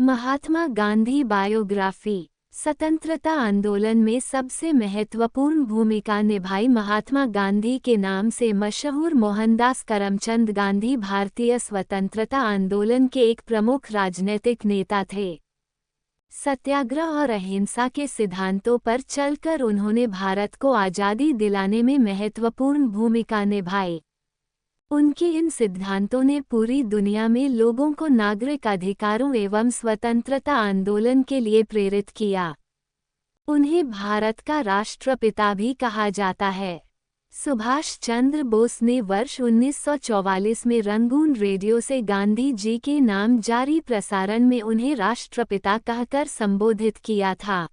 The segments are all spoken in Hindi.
महात्मा गांधी बायोग्राफी। स्वतंत्रता आंदोलन में सबसे महत्वपूर्ण भूमिका निभाई। महात्मा गांधी के नाम से मशहूर मोहनदास करमचंद गांधी भारतीय स्वतंत्रता आंदोलन के एक प्रमुख राजनीतिक नेता थे। सत्याग्रह और अहिंसा के सिद्धांतों पर चलकर उन्होंने भारत को आज़ादी दिलाने में महत्वपूर्ण भूमिका निभाई। उनके इन सिद्धांतों ने पूरी दुनिया में लोगों को नागरिक अधिकारों एवं स्वतंत्रता आंदोलन के लिए प्रेरित किया। उन्हें भारत का राष्ट्रपिता भी कहा जाता है। सुभाष चंद्र बोस ने वर्ष 1944 में रंगून रेडियो से गांधी जी के नाम जारी प्रसारण में उन्हें राष्ट्रपिता कहकर संबोधित किया था।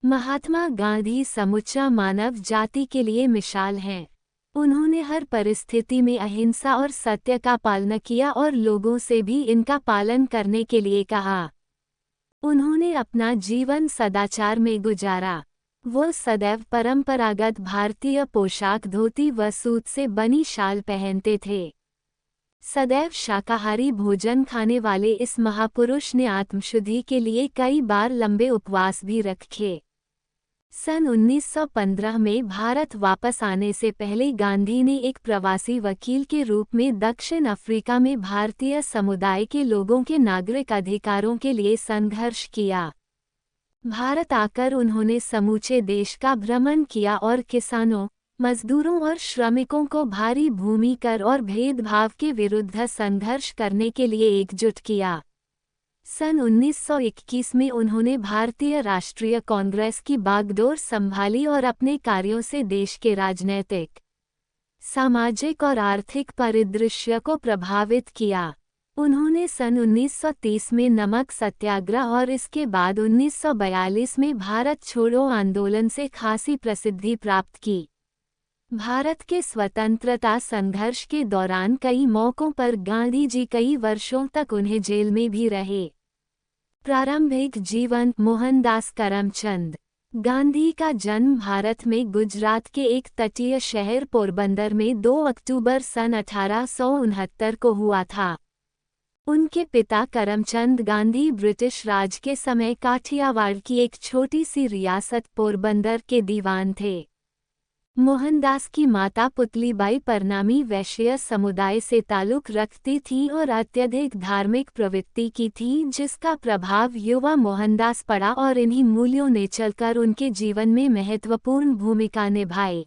महात्मा गांधी समूचा मानव जाति के लिए मिसाल हैं। उन्होंने हर परिस्थिति में अहिंसा और सत्य का पालन किया और लोगों से भी इनका पालन करने के लिए कहा। उन्होंने अपना जीवन सदाचार में गुजारा। वो सदैव परंपरागत भारतीय पोशाक धोती व सूत से बनी शाल पहनते थे। सदैव शाकाहारी भोजन खाने वाले इस महापुरुष ने आत्मशुद्धि के लिए कई बार लंबे उपवास भी रखे। सन 1915 में भारत वापस आने से पहले गांधी ने एक प्रवासी वकील के रूप में दक्षिण अफ्रीका में भारतीय समुदाय के लोगों के नागरिक अधिकारों के लिए संघर्ष किया। भारत आकर उन्होंने समूचे देश का भ्रमण किया और किसानों, मजदूरों और श्रमिकों को भारी भूमि कर और भेदभाव के विरुद्ध संघर्ष करने के लिए एकजुट किया। सन 1921 में उन्होंने भारतीय राष्ट्रीय कांग्रेस की बागडोर संभाली और अपने कार्यों से देश के राजनैतिक, सामाजिक और आर्थिक परिदृश्य को प्रभावित किया। उन्होंने सन 1930 में नमक सत्याग्रह और इसके बाद 1942 में भारत छोड़ो आंदोलन से खासी प्रसिद्धि प्राप्त की। भारत के स्वतंत्रता संघर्ष के दौरान कई मौकों पर गांधी जी कई वर्षों तक उन्हें जेल में भी रहे। प्रारंभिक जीवन। मोहनदास करमचंद गांधी का जन्म भारत में गुजरात के एक तटीय शहर पोरबंदर में 2 अक्टूबर सन 1869 को हुआ था। उनके पिता करमचंद गांधी ब्रिटिश राज के समय काठियावाड़ की एक छोटी सी रियासत पोरबंदर के दीवान थे। मोहनदास की माता पुतलीबाई परनामी वैश्य समुदाय से ताल्लुक रखती थी और अत्यधिक धार्मिक प्रवृत्ति की थी, जिसका प्रभाव युवा मोहनदास पड़ा और इन्हीं मूल्यों ने चलकर उनके जीवन में महत्वपूर्ण भूमिका निभाई।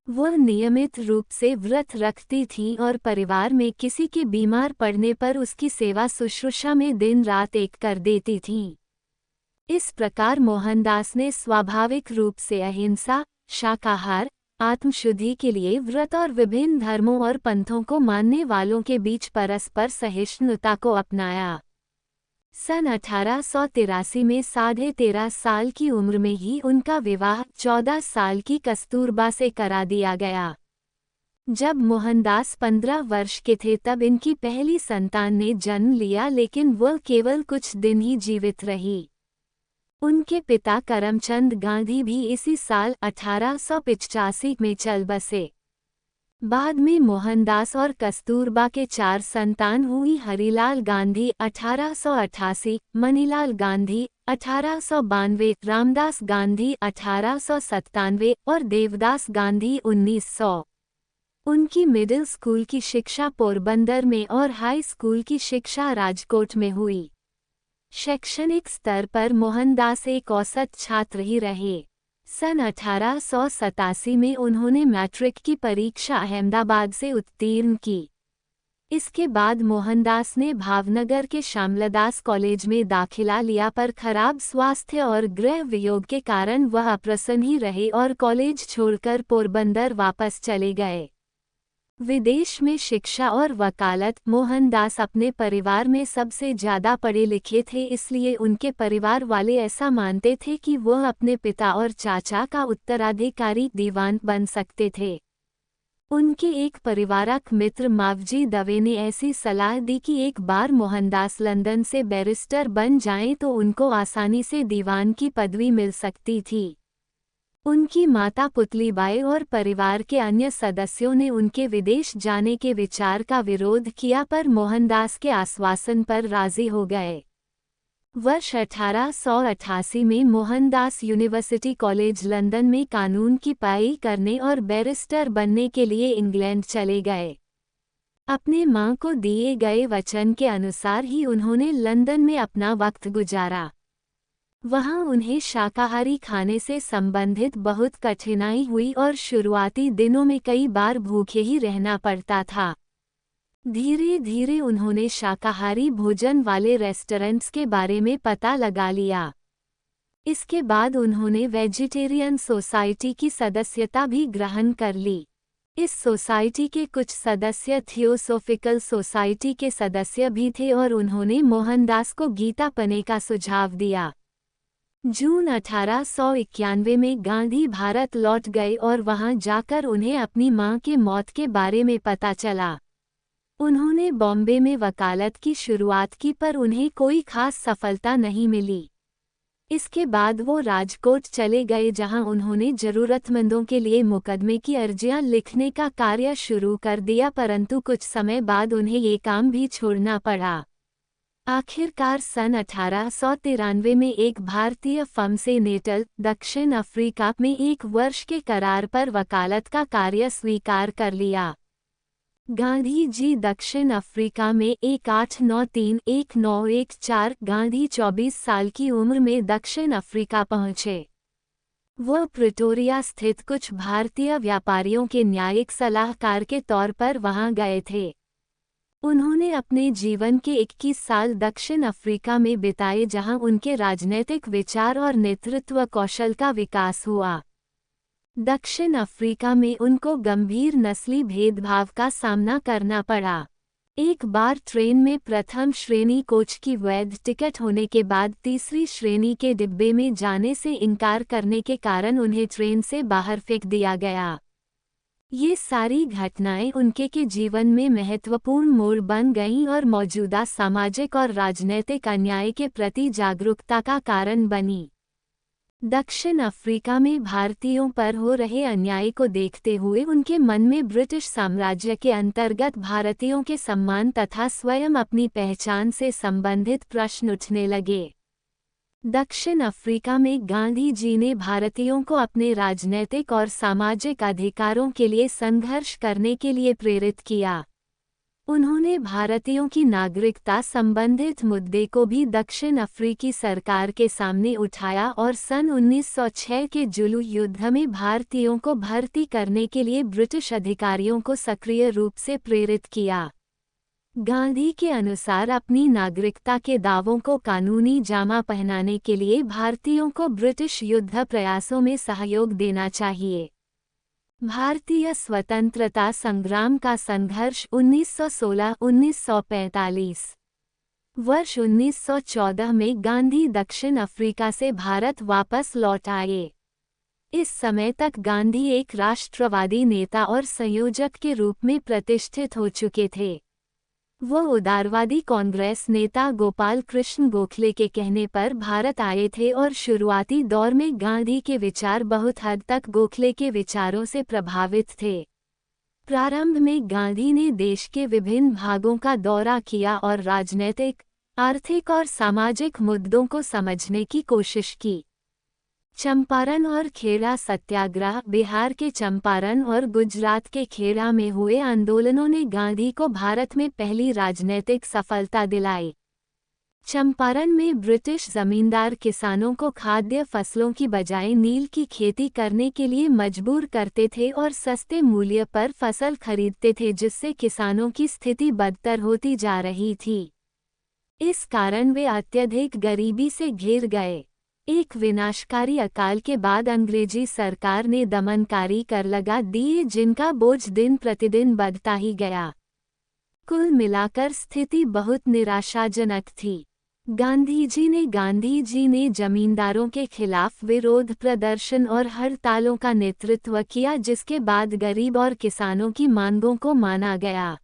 वह नियमित रूप से व्रत रखती थी और परिवार में किसी के बीमार पड़ने पर उसकी सेवा शुश्रूषा में दिन रात एक कर देती थी। इस प्रकार मोहनदास ने स्वाभाविक रूप से अहिंसा, शाकाहार, आत्मशुद्धि के लिए व्रत और विभिन्न धर्मों और पंथों को मानने वालों के बीच परस्पर सहिष्णुता को अपनाया। सन 1883 में 13.5 साल की उम्र में ही उनका विवाह 14 साल की कस्तूरबा से करा दिया गया। जब मोहनदास 15 वर्ष के थे तब इनकी पहली संतान ने जन्म लिया, लेकिन वह केवल कुछ दिन ही जीवित रही। उनके पिता करमचंद गांधी भी इसी साल 1885 में चल बसे। बाद में मोहनदास और कस्तूरबा के 4 संतान हुई। हरिलाल गांधी 1888, मनीलाल गांधी 1892, रामदास गांधी 1897 और देवदास गांधी 1900। उनकी मिडिल स्कूल की शिक्षा पोरबंदर में और हाई स्कूल की शिक्षा राजकोट में हुई। शैक्षणिक स्तर पर मोहनदास एक औसत छात्र ही रहे। सन 1887 में उन्होंने मैट्रिक की परीक्षा अहमदाबाद से उत्तीर्ण की। इसके बाद मोहनदास ने भावनगर के श्यामलदास कॉलेज में दाखिला लिया, पर खराब स्वास्थ्य और गृह वियोग के कारण वह अप्रसन्न ही रहे और कॉलेज छोड़कर पोरबंदर वापस चले गए। विदेश में शिक्षा और वकालत। मोहनदास अपने परिवार में सबसे ज्यादा पढ़े लिखे थे, इसलिए उनके परिवार वाले ऐसा मानते थे कि वह अपने पिता और चाचा का उत्तराधिकारी दीवान बन सकते थे। उनके एक परिवारक मित्र मावजी दवे ने ऐसी सलाह दी कि एक बार मोहनदास लंदन से बैरिस्टर बन जाएं तो उनको आसानी से दीवान की पदवी मिल सकती थी। उनकी माता पुतलीबाई और परिवार के अन्य सदस्यों ने उनके विदेश जाने के विचार का विरोध किया, पर मोहनदास के आश्वासन पर राजी हो गए। वर्ष 1888 में मोहनदास यूनिवर्सिटी कॉलेज लंदन में कानून की पढ़ाई करने और बैरिस्टर बनने के लिए इंग्लैंड चले गए। अपने मां को दिए गए वचन के अनुसार ही उन्होंने लंदन में अपना वक्त गुजारा। वहां उन्हें शाकाहारी खाने से संबंधित बहुत कठिनाई हुई और शुरुआती दिनों में कई बार भूखे ही रहना पड़ता था। धीरे धीरे उन्होंने शाकाहारी भोजन वाले रेस्टोरेंट्स के बारे में पता लगा लिया। इसके बाद उन्होंने वेजिटेरियन सोसाइटी की सदस्यता भी ग्रहण कर ली। इस सोसाइटी के कुछ सदस्य थियोसोफिकल सोसाइटी के सदस्य भी थे और उन्होंने मोहनदास को गीता पढ़ने का सुझाव दिया। जून 1891 में गांधी भारत लौट गए और वहां जाकर उन्हें अपनी मां के मौत के बारे में पता चला। उन्होंने बॉम्बे में वकालत की शुरुआत की पर उन्हें कोई खास सफलता नहीं मिली। इसके बाद वो राजकोट चले गए जहां उन्होंने जरूरतमंदों के लिए मुकदमे की अर्जियां लिखने का कार्य शुरू कर दिया, परंतु कुछ समय बाद उन्हें ये काम भी छोड़ना पड़ा। आखिरकार सन 1893 में एक भारतीय फर्म से नेटल, दक्षिण अफ्रीका में 1 वर्ष के करार पर वकालत का कार्य स्वीकार कर लिया। गांधी जी दक्षिण अफ्रीका में 1893-1914 गांधी 24 साल की उम्र में दक्षिण अफ्रीका पहुंचे। वह प्रिटोरिया स्थित कुछ भारतीय व्यापारियों के न्यायिक सलाहकार के तौर पर वहां गए थे। उन्होंने अपने जीवन के 21 साल दक्षिण अफ्रीका में बिताए जहां उनके राजनीतिक विचार और नेतृत्व कौशल का विकास हुआ। दक्षिण अफ्रीका में उनको गंभीर नस्ली भेदभाव का सामना करना पड़ा। एक बार ट्रेन में प्रथम श्रेणी कोच की वैध टिकट होने के बाद तीसरी श्रेणी के डिब्बे में जाने से इनकार करने के कारण उन्हें ट्रेन से बाहर फेंक दिया गया। ये सारी घटनाएं उनके के जीवन में महत्वपूर्ण मोड़ बन गईं और मौजूदा सामाजिक और राजनीतिक अन्याय के प्रति जागरूकता का कारण बनी। दक्षिण अफ्रीका में भारतीयों पर हो रहे अन्याय को देखते हुए उनके मन में ब्रिटिश साम्राज्य के अंतर्गत भारतीयों के सम्मान तथा स्वयं अपनी पहचान से संबंधित प्रश्न उठने लगे। दक्षिण अफ्रीका में गांधी जी ने भारतीयों को अपने राजनीतिक और सामाजिक अधिकारों के लिए संघर्ष करने के लिए प्रेरित किया। उन्होंने भारतीयों की नागरिकता संबंधित मुद्दे को भी दक्षिण अफ्रीकी सरकार के सामने उठाया और सन 1906 के जुलू युद्ध में भारतीयों को भर्ती करने के लिए ब्रिटिश अधिकारियों को सक्रिय रूप से प्रेरित किया। गांधी के अनुसार अपनी नागरिकता के दावों को कानूनी जामा पहनाने के लिए भारतीयों को ब्रिटिश युद्ध प्रयासों में सहयोग देना चाहिए। भारतीय स्वतंत्रता संग्राम का संघर्ष 1916-1945। वर्ष 1914 में गांधी दक्षिण अफ्रीका से भारत वापस लौट आए। इस समय तक गांधी एक राष्ट्रवादी नेता और संयोजक के रूप में प्रतिष्ठित हो चुके थे। वह उदारवादी कांग्रेस नेता गोपाल कृष्ण गोखले के कहने पर भारत आए थे और शुरुआती दौर में गांधी के विचार बहुत हद तक गोखले के विचारों से प्रभावित थे। प्रारंभ में गांधी ने देश के विभिन्न भागों का दौरा किया और राजनीतिक, आर्थिक और सामाजिक मुद्दों को समझने की कोशिश की। चंपारण और खेड़ा सत्याग्रह, बिहार के चंपारण और गुजरात के खेड़ा में हुए आंदोलनों ने गांधी को भारत में पहली राजनीतिक सफलता दिलाई। चंपारण में ब्रिटिश जमींदार किसानों को खाद्य फसलों की बजाय नील की खेती करने के लिए मजबूर करते थे और सस्ते मूल्य पर फसल खरीदते थे, जिससे किसानों की स्थिति बदतर होती जा रही थी। इस कारण वे अत्यधिक गरीबी से घिर गए। एक विनाशकारी अकाल के बाद अंग्रेजी सरकार ने दमनकारी कर लगा दिए, जिनका बोझ दिन प्रतिदिन बढ़ता ही गया। कुल मिलाकर स्थिति बहुत निराशाजनक थी। गांधी जी ने जमींदारों के खिलाफ विरोध प्रदर्शन और हड़तालों का नेतृत्व किया, जिसके बाद गरीब और किसानों की मांगों को माना गया।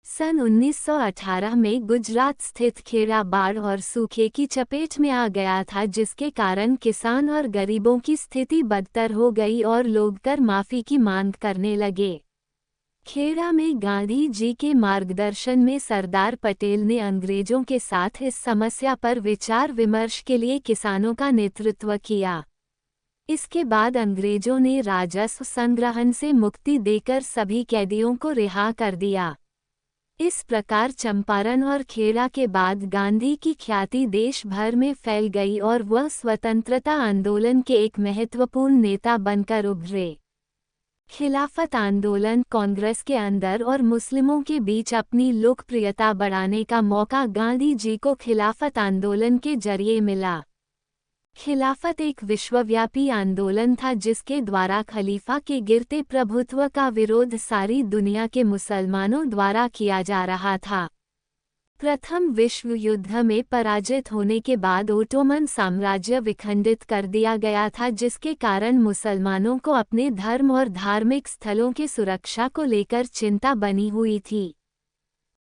सन 1918 में गुजरात स्थित खेड़ा बाढ़ और सूखे की चपेट में आ गया था, जिसके कारण किसान और गरीबों की स्थिति बदतर हो गई और लोग कर माफी की मांग करने लगे। खेड़ा में गांधी जी के मार्गदर्शन में सरदार पटेल ने अंग्रेजों के साथ इस समस्या पर विचार विमर्श के लिए किसानों का नेतृत्व किया। इसके बाद अंग्रेजों ने राजस्व संग्रहण से मुक्ति देकर सभी कैदियों को रिहा कर दिया। इस प्रकार चंपारण और खेड़ा के बाद गांधी की ख्याति देश भर में फैल गई और वह स्वतंत्रता आंदोलन के एक महत्वपूर्ण नेता बनकर उभरे। खिलाफत आंदोलन कांग्रेस के अंदर और मुस्लिमों के बीच अपनी लोकप्रियता बढ़ाने का मौका गांधी जी को खिलाफत आंदोलन के जरिए मिला। खिलाफत एक विश्वव्यापी आंदोलन था जिसके द्वारा खलीफा के गिरते प्रभुत्व का विरोध सारी दुनिया के मुसलमानों द्वारा किया जा रहा था। प्रथम विश्व युद्ध में पराजित होने के बाद ओटोमन साम्राज्य विखंडित कर दिया गया था, जिसके कारण मुसलमानों को अपने धर्म और धार्मिक स्थलों की सुरक्षा को लेकर चिंता बनी हुई थी।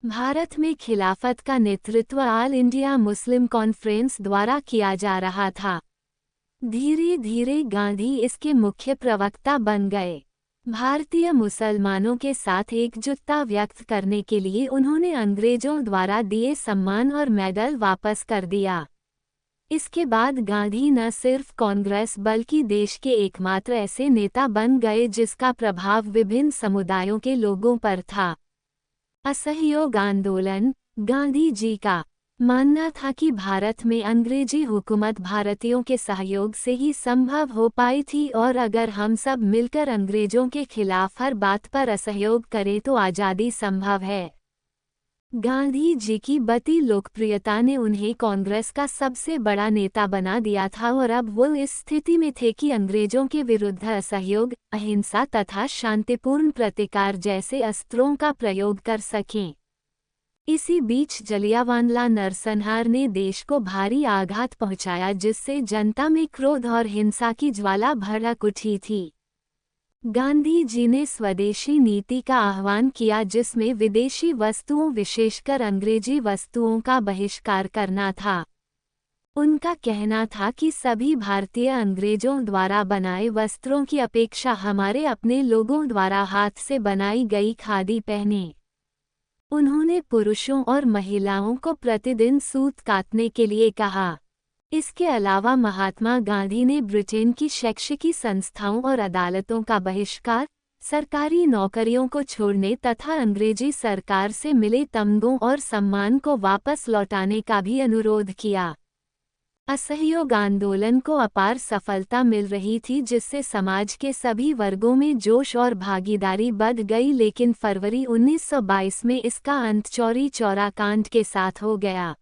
भारत में खिलाफत का नेतृत्व ऑल इंडिया मुस्लिम कॉन्फ्रेंस द्वारा किया जा रहा था। धीरे धीरे गांधी इसके मुख्य प्रवक्ता बन गए। भारतीय मुसलमानों के साथ एकजुटता व्यक्त करने के लिए उन्होंने अंग्रेजों द्वारा दिए सम्मान और मेडल वापस कर दिया। इसके बाद गांधी न सिर्फ कांग्रेस बल्कि देश के एकमात्र ऐसे नेता बन गए जिसका प्रभाव विभिन्न समुदायों के लोगों पर था। असहयोग आंदोलन। गांधी जी का मानना था कि भारत में अंग्रेजी हुकूमत भारतीयों के सहयोग से ही संभव हो पाई थी और अगर हम सब मिलकर अंग्रेजों के खिलाफ हर बात पर असहयोग करें तो आज़ादी संभव है। गांधी जी की बढ़ती लोकप्रियता ने उन्हें कांग्रेस का सबसे बड़ा नेता बना दिया था और अब वो इस स्थिति में थे कि अंग्रेजों के विरुद्ध असहयोग, अहिंसा तथा शांतिपूर्ण प्रतिकार जैसे अस्त्रों का प्रयोग कर सकें। इसी बीच जलियांवाला नरसंहार ने देश को भारी आघात पहुंचाया, जिससे जनता में क्रोध और हिंसा की ज्वाला भड़क उठी थी। गांधी जी ने स्वदेशी नीति का आह्वान किया, जिसमें विदेशी वस्तुओं विशेषकर अंग्रेजी वस्तुओं का बहिष्कार करना था। उनका कहना था कि सभी भारतीय अंग्रेजों द्वारा बनाए वस्त्रों की अपेक्षा हमारे अपने लोगों द्वारा हाथ से बनाई गई खादी पहने। उन्होंने पुरुषों और महिलाओं को प्रतिदिन सूत काटने के लिए कहा। इसके अलावा महात्मा गांधी ने ब्रिटेन की शैक्षिकी संस्थाओं और अदालतों का बहिष्कार, सरकारी नौकरियों को छोड़ने तथा अंग्रेजी सरकार से मिले तमगों और सम्मान को वापस लौटाने का भी अनुरोध किया। असहयोग आंदोलन को अपार सफलता मिल रही थी, जिससे समाज के सभी वर्गों में जोश और भागीदारी बढ़ गई, लेकिन फरवरी 1922 में इसका अंत चौरी चौरा कांड के साथ हो गया।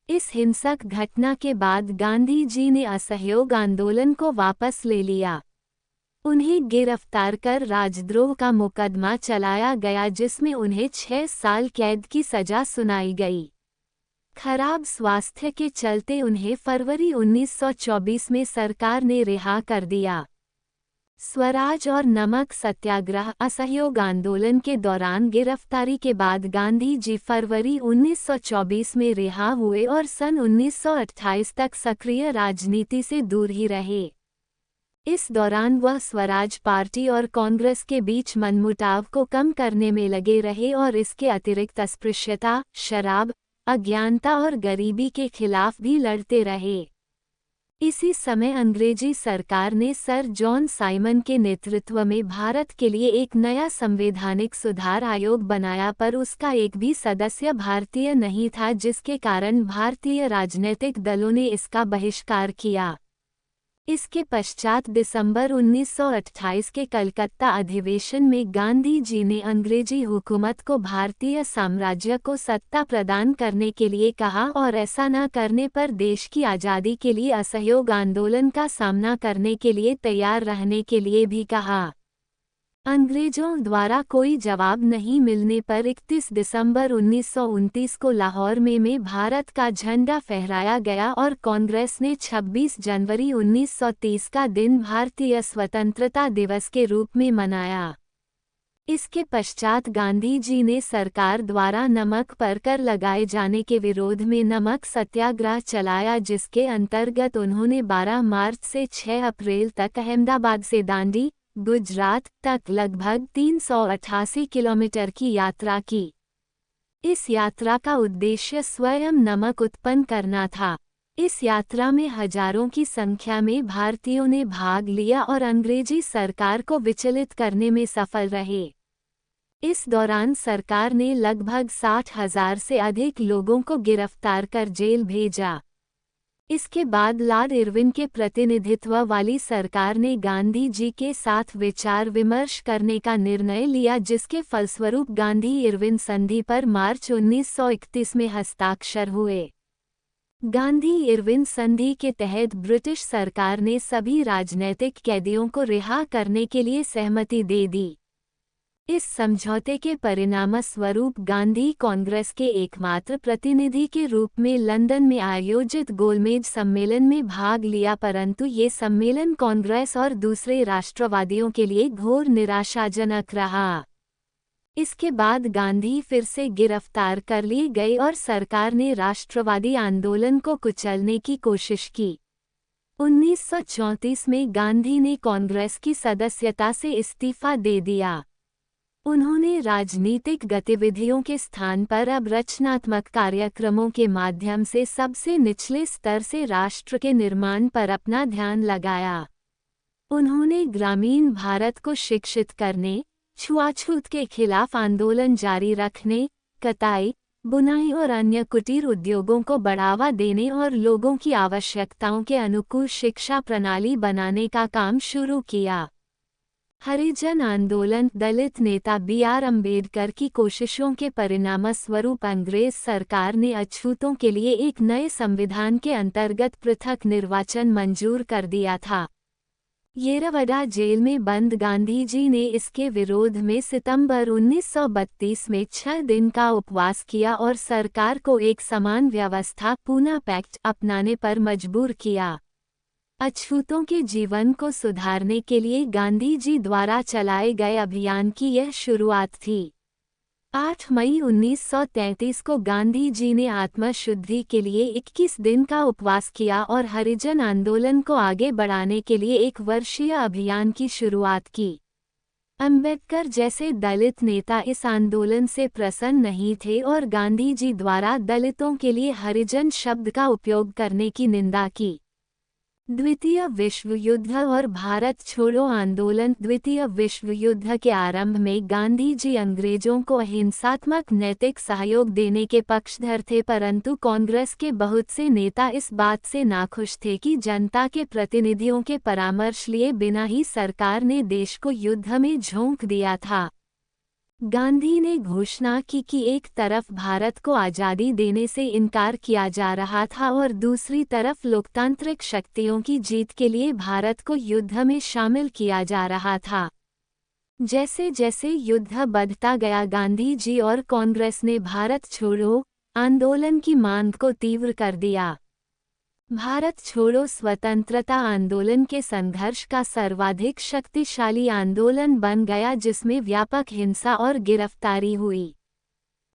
इस हिंसक घटना के बाद गांधी जी ने असहयोग आंदोलन को वापस ले लिया। उन्हें गिरफ्तार कर राजद्रोह का मुकदमा चलाया गया, जिसमें उन्हें 6 साल कैद की सजा सुनाई गई। खराब स्वास्थ्य के चलते उन्हें फरवरी 1924 में सरकार ने रिहा कर दिया। स्वराज और नमक सत्याग्रह। असहयोग आंदोलन के दौरान गिरफ्तारी के बाद गांधी जी फरवरी 1924 में रिहा हुए और सन 1928 तक सक्रिय राजनीति से दूर ही रहे। इस दौरान वह स्वराज पार्टी और कांग्रेस के बीच मनमुटाव को कम करने में लगे रहे और इसके अतिरिक्त अस्पृश्यता, शराब, अज्ञानता और गरीबी के खिलाफ भी लड़ते रहे। इसी समय अंग्रेजी सरकार ने सर जॉन साइमन के नेतृत्व में भारत के लिए एक नया संवैधानिक सुधार आयोग बनाया, पर उसका एक भी सदस्य भारतीय नहीं था, जिसके कारण भारतीय राजनीतिक दलों ने इसका बहिष्कार किया। इसके पश्चात दिसंबर 1928 के कलकत्ता अधिवेशन में गांधी जी ने अंग्रेजी हुकूमत को भारतीय साम्राज्य को सत्ता प्रदान करने के लिए कहा और ऐसा न करने पर देश की आज़ादी के लिए असहयोग आंदोलन का सामना करने के लिए तैयार रहने के लिए भी कहा। अंग्रेजों द्वारा कोई जवाब नहीं मिलने पर 31 दिसंबर 1929 को लाहौर में भारत का झंडा फहराया गया और कांग्रेस ने 26 जनवरी 1930 का दिन भारतीय स्वतंत्रता दिवस के रूप में मनाया। इसके पश्चात गांधी जी ने सरकार द्वारा नमक पर कर लगाए जाने के विरोध में नमक सत्याग्रह चलाया, जिसके अंतर्गत उन्होंने 12 मार्च से 6 अप्रैल तक अहमदाबाद से दांडी, गुजरात तक लगभग 388 किलोमीटर की यात्रा की। इस यात्रा का उद्देश्य स्वयं नमक उत्पन्न करना था। इस यात्रा में हजारों की संख्या में भारतीयों ने भाग लिया और अंग्रेजी सरकार को विचलित करने में सफल रहे। इस दौरान सरकार ने लगभग 60,000 से अधिक लोगों को गिरफ्तार कर जेल भेजा। इसके बाद लॉर्ड इरविन के प्रतिनिधित्व वाली सरकार ने गांधी जी के साथ विचार विमर्श करने का निर्णय लिया, जिसके फलस्वरूप गांधी इरविन संधि पर मार्च 1931 में हस्ताक्षर हुए। गांधी इरविन संधि के तहत ब्रिटिश सरकार ने सभी राजनैतिक कैदियों को रिहा करने के लिए सहमति दे दी। इस समझौते के परिणामस्वरूप गांधी कांग्रेस के एकमात्र प्रतिनिधि के रूप में लंदन में आयोजित गोलमेज सम्मेलन में भाग लिया, परंतु ये सम्मेलन कांग्रेस और दूसरे राष्ट्रवादियों के लिए घोर निराशाजनक रहा। इसके बाद गांधी फिर से गिरफ्तार कर लिए गए और सरकार ने राष्ट्रवादी आंदोलन को कुचलने की कोशिश की। 1934 में गांधी ने कांग्रेस की सदस्यता से इस्तीफा दे दिया। उन्होंने राजनीतिक गतिविधियों के स्थान पर अब रचनात्मक कार्यक्रमों के माध्यम से सबसे निचले स्तर से राष्ट्र के निर्माण पर अपना ध्यान लगाया। उन्होंने ग्रामीण भारत को शिक्षित करने, छुआछूत के खिलाफ आंदोलन जारी रखने, कताई, बुनाई और अन्य कुटीर उद्योगों को बढ़ावा देने और लोगों की आवश्यकताओं के अनुकूल शिक्षा प्रणाली बनाने का काम शुरू किया। हरिजन आंदोलन, दलित नेता B.R. अम्बेडकर की कोशिशों के परिणामस्वरूप अंग्रेज सरकार ने अछूतों के लिए एक नए संविधान के अंतर्गत पृथक निर्वाचन मंजूर कर दिया था। येरवडा जेल में बंद गांधी जी ने इसके विरोध में सितंबर 1932 में 6 दिन का उपवास किया और सरकार को एक समान व्यवस्था पूना पैक्ट अपनाने पर मजबूर किया। अछूतों के जीवन को सुधारने के लिए गांधी जी द्वारा चलाए गए अभियान की यह शुरुआत थी। 8 मई 1933 को गांधी जी ने आत्मशुद्धि के लिए 21 दिन का उपवास किया और हरिजन आंदोलन को आगे बढ़ाने के लिए 1 वर्षीय अभियान की शुरुआत की। अम्बेडकर जैसे दलित नेता इस आंदोलन से प्रसन्न नहीं थे और गांधी जी द्वारा दलितों के लिए हरिजन शब्द का उपयोग करने की निंदा की। द्वितीय विश्व युद्ध और भारत छोड़ो आंदोलन। द्वितीय विश्व युद्ध के आरंभ में गांधी जी अंग्रेजों को अहिंसात्मक नैतिक सहयोग देने के पक्षधर थे, परंतु कांग्रेस के बहुत से नेता इस बात से नाखुश थे कि जनता के प्रतिनिधियों के परामर्श लिए बिना ही सरकार ने देश को युद्ध में झोंक दिया था। गांधी ने घोषणा की कि एक तरफ भारत को आज़ादी देने से इनकार किया जा रहा था और दूसरी तरफ लोकतांत्रिक शक्तियों की जीत के लिए भारत को युद्ध में शामिल किया जा रहा था। जैसे जैसे युद्ध बढ़ता गया, गांधी जी और कांग्रेस ने भारत छोड़ो आंदोलन की मांग को तीव्र कर दिया। भारत छोड़ो स्वतंत्रता आंदोलन के संघर्ष का सर्वाधिक शक्तिशाली आंदोलन बन गया, जिसमें व्यापक हिंसा और गिरफ्तारी हुई।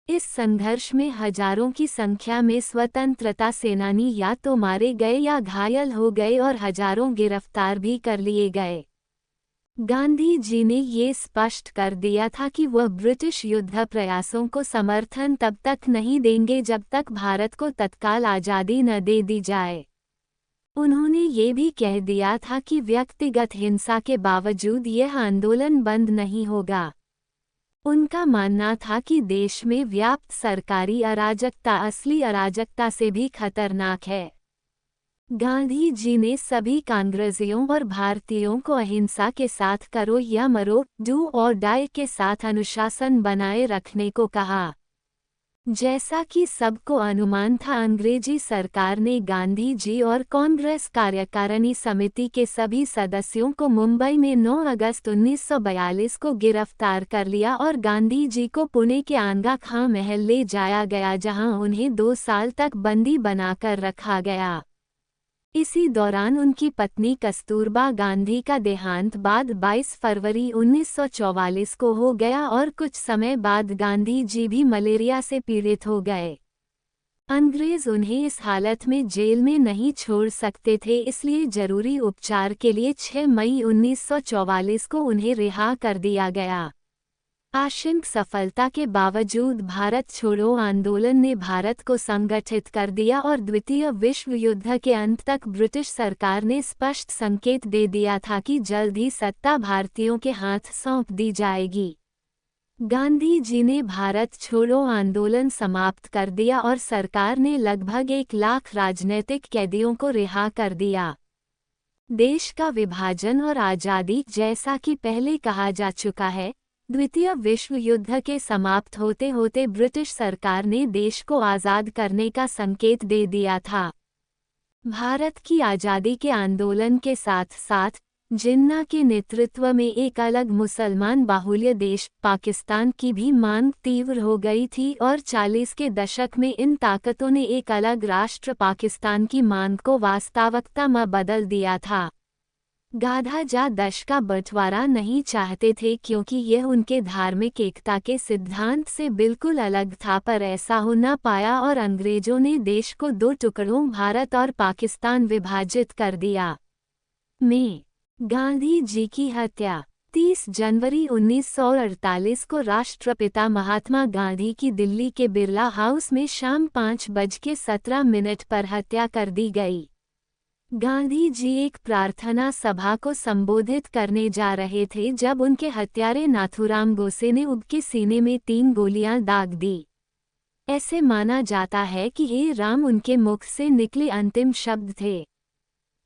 इस संघर्ष में हजारों की संख्या में स्वतंत्रता सेनानी या तो मारे गए या घायल हो गए और हजारों गिरफ्तार भी कर लिए गए। गांधी जी ने ये स्पष्ट कर दिया था कि वह ब्रिटिश युद्ध प्रयासों को समर्थन तब तक नहीं देंगे जब तक भारत को तत्काल आज़ादी न दे दी जाए। उन्होंने ये भी कह दिया था कि व्यक्तिगत हिंसा के बावजूद यह आंदोलन बंद नहीं होगा। उनका मानना था कि देश में व्याप्त सरकारी अराजकता असली अराजकता से भी खतरनाक है। गांधी जी ने सभी कांग्रेसियों और भारतीयों को अहिंसा के साथ करो या मरो, डू और डाई के साथ अनुशासन बनाए रखने को कहा। जैसा कि सबको अनुमान था, अंग्रेजी सरकार ने गांधी जी और कांग्रेस कार्यकारिणी समिति के सभी सदस्यों को मुंबई में 9 अगस्त 1942 को गिरफ्तार कर लिया और गांधी जी को पुणे के आंगा खां महल ले जाया गया, जहां उन्हें 2 साल तक बंदी बनाकर रखा गया। इसी दौरान उनकी पत्नी कस्तूरबा गांधी का देहांत बाद 22 फरवरी 1944 को हो गया और कुछ समय बाद गांधी जी भी मलेरिया से पीड़ित हो गए। अंग्रेज उन्हें इस हालत में जेल में नहीं छोड़ सकते थे, इसलिए जरूरी उपचार के लिए 6 मई 1944 को उन्हें रिहा कर दिया गया। आशंक सफलता के बावजूद भारत छोड़ो आंदोलन ने भारत को संगठित कर दिया और द्वितीय विश्व युद्ध के अंत तक ब्रिटिश सरकार ने स्पष्ट संकेत दे दिया था कि जल्द ही सत्ता भारतीयों के हाथ सौंप दी जाएगी। गांधी जी ने भारत छोड़ो आंदोलन समाप्त कर दिया और सरकार ने लगभग 1 लाख राजनीतिक कैदियों को रिहा कर दिया। देश का विभाजन और आज़ादी, जैसा कि पहले कहा जा चुका है, द्वितीय विश्व युद्ध के समाप्त होते होते ब्रिटिश सरकार ने देश को आज़ाद करने का संकेत दे दिया था। भारत की आज़ादी के आंदोलन के साथ साथ जिन्ना के नेतृत्व में एक अलग मुसलमान बाहुल्य देश पाकिस्तान की भी मांग तीव्र हो गई थी और 40 के दशक में इन ताकतों ने एक अलग राष्ट्र पाकिस्तान की मांग को वास्तविकता में बदल दिया था। गाधा जा दश का बंटवारा नहीं चाहते थे क्योंकि यह उनके धार्मिक एकता के सिद्धांत से बिल्कुल अलग था, पर ऐसा हो न पाया और अंग्रेजों ने देश को 2 टुकड़ों भारत और पाकिस्तान विभाजित कर दिया। में गांधी जी की हत्या 30 जनवरी 1948 को राष्ट्रपिता महात्मा गांधी की दिल्ली के बिरला हाउस में शाम 5:17 पर हत्या कर दी गई। गांधी जी एक प्रार्थना सभा को संबोधित करने जा रहे थे जब उनके हत्यारे नाथूराम गोसे ने उनके सीने में 3 गोलियां दाग दी। ऐसे माना जाता है कि हे राम उनके मुख से निकले अंतिम शब्द थे।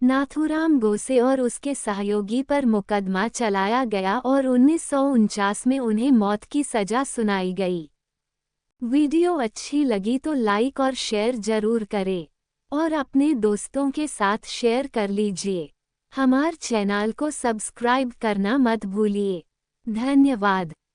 नाथूराम गोसे और उसके सहयोगी पर मुकदमा चलाया गया और 1949 में उन्हें मौत की सजा सुनाई गई। वीडियो अच्छी लगी तो लाइक और शेयर जरूर करें और अपने दोस्तों के साथ शेयर कर लीजिए। हमारे चैनल को सब्सक्राइब करना मत भूलिए। धन्यवाद।